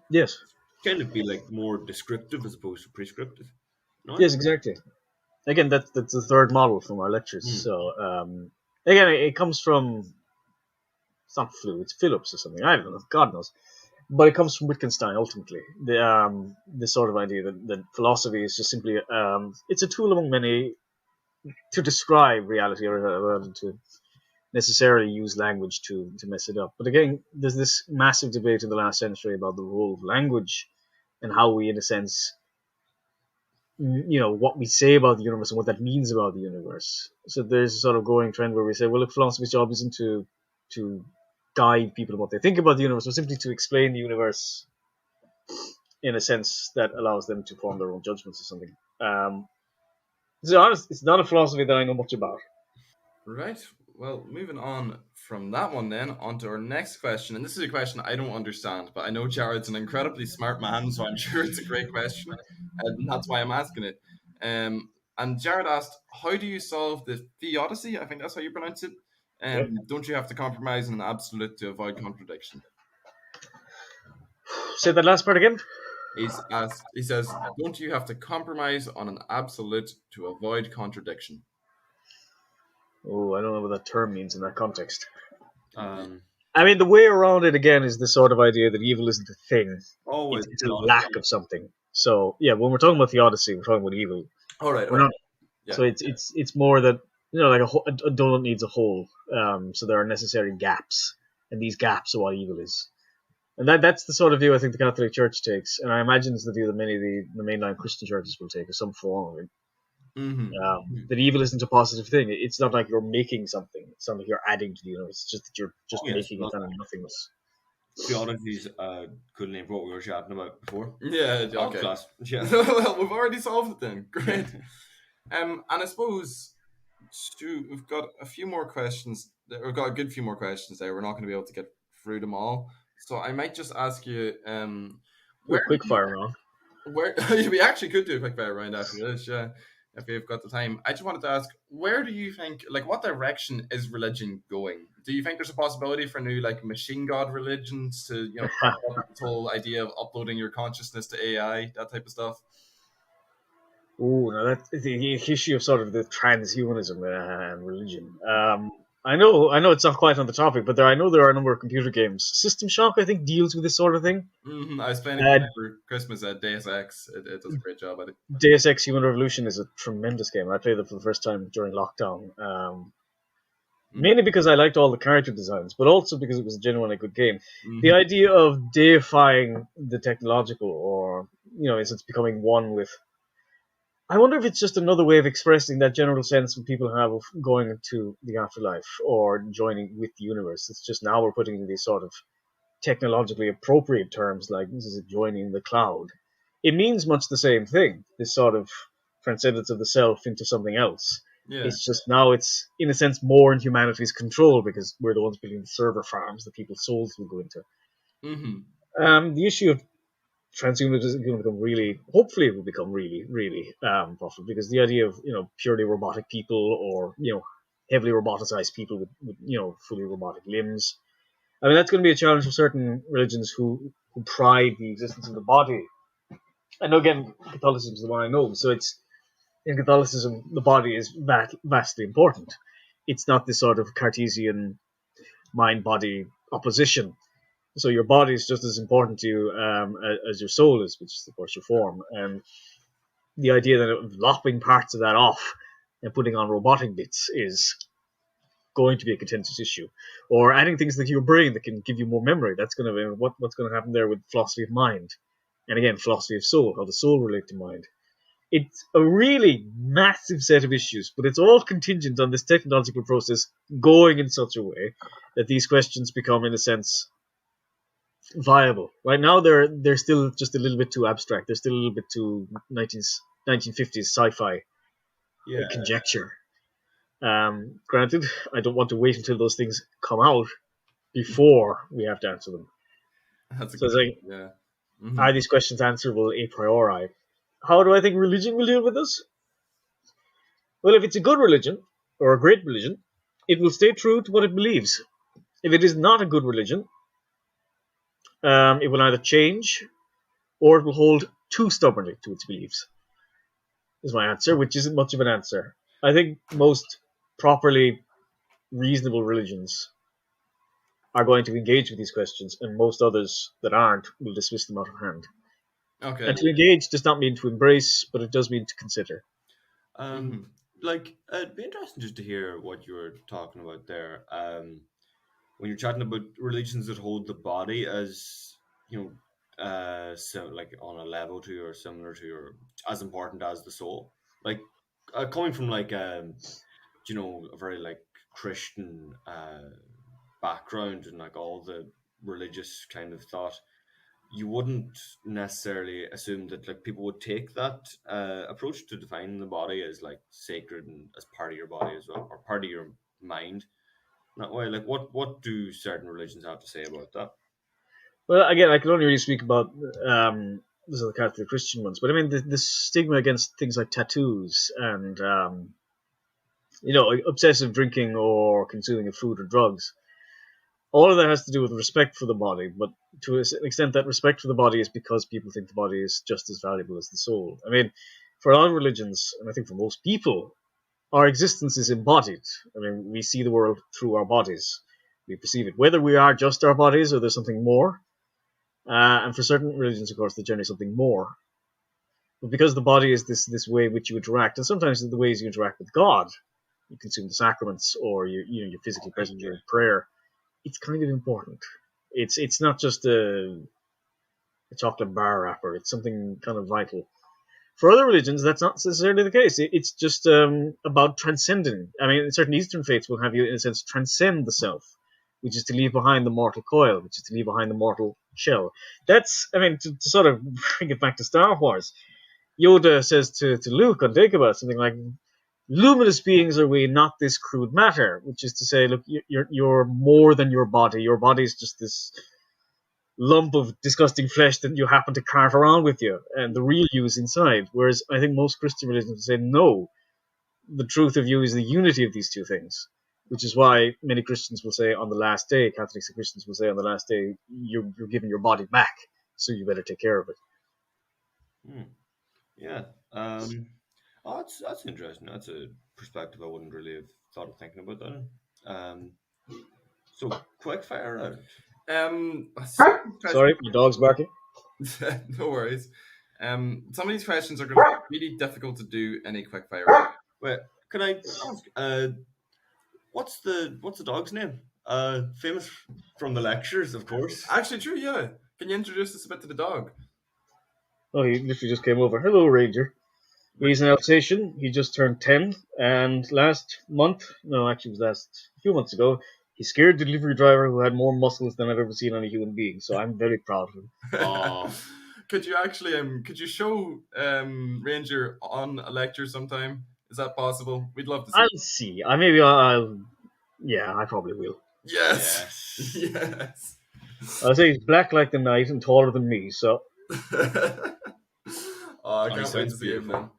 Yes. Kind of be like more descriptive as opposed to prescriptive. No? Yes, exactly. Again, that's the third model from our lectures. So again, it comes from, it's not Flew, it's Phillips or something. I don't know. God knows. But it comes from Wittgenstein ultimately. The sort of idea that philosophy is just simply it's a tool among many to describe reality rather than to necessarily use language to mess it up. But again, there's this massive debate in the last century about the role of language and how we, in a sense, what we say about the universe and what that means about the universe. So there's a sort of growing trend where we say, well, look, philosophy's job isn't to guide people in what they think about the universe, but simply to explain the universe in a sense that allows them to form their own judgments or something. To be honest, it's not a philosophy that I know much about. Right. Well, moving on from that one then, on to our next question. And this is a question I don't understand, but I know Jared's an incredibly smart man, so I'm sure it's a great question. And that's why I'm asking it. And Jared asked, how do you solve the theodicy? I think that's how you pronounce it. Yep. Don't you have to compromise on an absolute to avoid contradiction? Say that last part again. He says, don't you have to compromise on an absolute to avoid contradiction? Oh, I don't know what that term means in that context. Um, I mean, the way around it again is this sort of idea that evil isn't a thing. oh, It's a lack of something. So yeah, when we're talking about theodicy, we're talking about evil. All right. We're not. Yeah. So it's more that like a donut needs a hole. So there are necessary gaps, and these gaps are what evil is. And that's the sort of view I think the Catholic Church takes, and I imagine it's the view that many of the mainline Christian churches will take, or some form of it. Mm-hmm. That evil isn't a positive thing. It's not like you're making something. It's not like you're adding to the universe. It's just that you're just making it out of nothingness. Theology's good name for what we were chatting about before. Yeah, okay. Class. Yeah. Well, we've already solved it then. Great. And I suppose, Stu, we've got a few more questions. We've got a good few more questions there. We're not going to be able to get through them all. So I might just ask you, quick fire round. Where we actually could do a quick fire round after this, yeah. if we've got the time, I just wanted to ask, where do you think, like, what direction is religion going? Do you think there's a possibility for new, like, machine god religions to, this whole idea of uploading your consciousness to AI, that type of stuff? Oh, now that's the issue of sort of the transhumanism and religion. I know it's not quite on the topic, but I know there are a number of computer games. System Shock, I think, deals with this sort of thing. I was playing it for Christmas at Deus Ex. It does a great job at it. Deus Ex Human Revolution is a tremendous game. I played it for the first time during lockdown. Mainly because I liked all the character designs, but also because it was a genuinely good game. The idea of deifying the technological, or, is it's becoming one with... I wonder if it's just another way of expressing that general sense that people have of going into the afterlife or joining with the universe. It's just now we're putting in these sort of technologically appropriate terms like this is joining the cloud. It means much the same thing, this sort of transcendence of the self into something else. Yeah. It's just now it's, in a sense, more in humanity's control because we're the ones building the server farms that people's souls will go into. The issue of transhumanism is going to become really, hopefully it will become really, really profitable, because the idea of, purely robotic people or, heavily roboticized people with fully robotic limbs, I mean, that's going to be a challenge for certain religions who pride the existence of the body. I know, again, Catholicism is the one I know, so it's, in Catholicism, the body is vastly important. It's not this sort of Cartesian mind-body opposition. So your body is just as important to you as your soul is, which is, of course, your form. And the idea that lopping parts of that off and putting on robotic bits is going to be a contentious issue. Or adding things like your brain that can give you more memory. That's going to be what's going to happen there with philosophy of mind. And again, philosophy of soul, how the soul relates to mind. It's a really massive set of issues, but it's all contingent on this technological process going in such a way that these questions become, in a sense, viable. Right now, they're still just a little bit too abstract. They're still a little bit too 1950s sci-fi conjecture. Granted, I don't want to wait until those things come out before we have to answer them. Are these questions answerable a priori? How do I think religion will deal with this? Well, if it's a good religion, or a great religion, it will stay true to what it believes. If it is not a good religion, it will either change, or it will hold too stubbornly to its beliefs, is my answer, which isn't much of an answer. I think most properly reasonable religions are going to engage with these questions, and most others that aren't will dismiss them out of hand. Okay. And to engage does not mean to embrace, but it does mean to consider. It'd be interesting just to hear what you were talking about there. When you're chatting about religions that hold the body as, so like on a level to or similar to or as important as the soul. Like coming from like a very like Christian background and like all the religious kind of thought, you wouldn't necessarily assume that like people would take that approach to defining the body as like sacred and as part of your body as well, or part of your mind. That way, like what do certain religions have to say about that? Well, again, I can only really speak about those are the Catholic Christian ones, but I mean the stigma against things like tattoos and obsessive drinking or consuming of food or drugs. All of that has to do with respect for the body, but to an extent that respect for the body is because people think the body is just as valuable as the soul. I mean, for a lot of religions, and I think for most people, our existence is embodied. I mean, we see the world through our bodies. We perceive it. Whether we are just our bodies or there's something more. And for certain religions, of course, there's generally something more. But because the body is this way in which you interact, and sometimes the ways you interact with God, you consume the sacraments or you're physically present during prayer, it's kind of important. It's not just a chocolate bar wrapper. It's something kind of vital. For other religions, that's not necessarily the case. It's just about transcending. I mean, certain Eastern faiths will have you, in a sense, transcend the self, which is to leave behind the mortal coil, which is to leave behind the mortal shell. That's, I mean, to sort of bring it back to Star Wars, Yoda says to Luke on Dagobah something like, luminous beings are we, not this crude matter, which is to say, look, you're more than your body. Your body is just this lump of disgusting flesh that you happen to cart around with you, and the real you is inside. Whereas I think most Christian religions say no. The truth of you is the unity of these two things, which is why many Christians will say on the last day, Catholics and Christians will say on the last day, you're giving your body back, so you better take care of it. Yeah. That's interesting. That's a perspective I wouldn't really have thought of thinking about that. So quick fire round. Sorry, your dog's barking. No worries. Some of these questions are going to be really difficult to do in a quick fire round. Wait, can I ask? What's the dog's name? Famous from the lectures, of course. Actually, true. Yeah. Can you introduce us a bit to the dog? Oh, he literally just came over. Hello, Ranger. He's an Alsatian. He just turned 10, and last month, no, actually it was a few months ago, he scared the delivery driver who had more muscles than I've ever seen on a human being. So I'm very proud of him. Oh. Could you actually could you show Ranger on a lecture sometime? Is that possible? We'd love to see. I'll see. I probably will. Yes. Yes. I'll say he's black like the night and taller than me, so. I can't wait to see him then.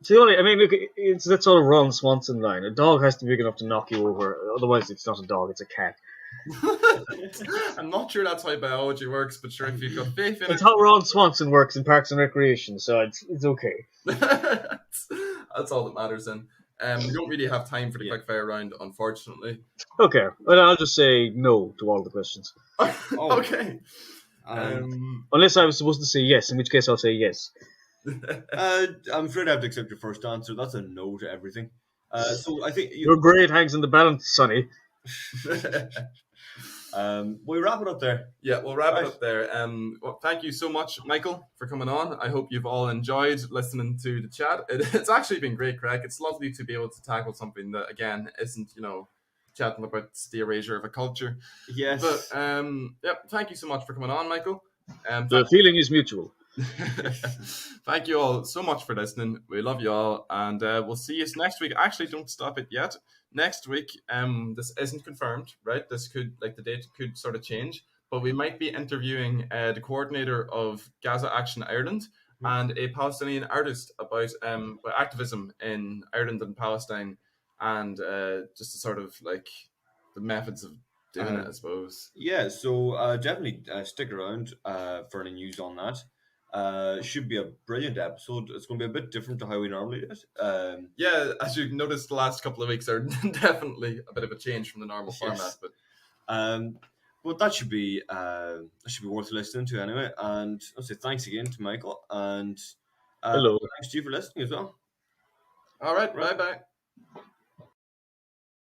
Look, it's that sort of Ron Swanson line. A dog has to be big enough to knock you over. Otherwise, it's not a dog, it's a cat. I'm not sure that's how biology works, but sure, if you've got faith in it. It's how Ron Swanson works in Parks and Recreation, so it's okay. That's all that matters then. We don't really have time for the quick fire round, unfortunately. Okay, well, I'll just say no to all the questions. Okay. Unless I was supposed to say yes, in which case I'll say yes. I'm afraid I have to accept your first answer. That's a no to everything. So I think your grade hangs in the balance, Sonny. We'll wrap it up there. Yeah, we'll wrap it up there. Well, thank you so much, Michael, for coming on. I hope you've all enjoyed listening to the chat. It's actually been great, Craig. It's lovely to be able to tackle something that, again, isn't, chatting about the erasure of a culture. Yes. But, thank you so much for coming on, Michael. The feeling is mutual. Thank you all so much for listening. We love you all, and we'll see you next week. Actually, don't stop it yet. Next week, this isn't confirmed, right? This could, the date could sort of change, but we might be interviewing the coordinator of Gaza Action Ireland and a Palestinian artist about activism in Ireland and Palestine, and just to sort of the methods of doing it, I suppose. Yeah, so definitely stick around for any news on that. Should be a brilliant episode. It's going to be a bit different to how we normally do it. Yeah, as you've noticed, the last couple of weeks are definitely a bit of a change from the normal format. But that should be worth listening to anyway. And I'll say thanks again to Michael, and hello. Thanks to you for listening as well. All right. Bye.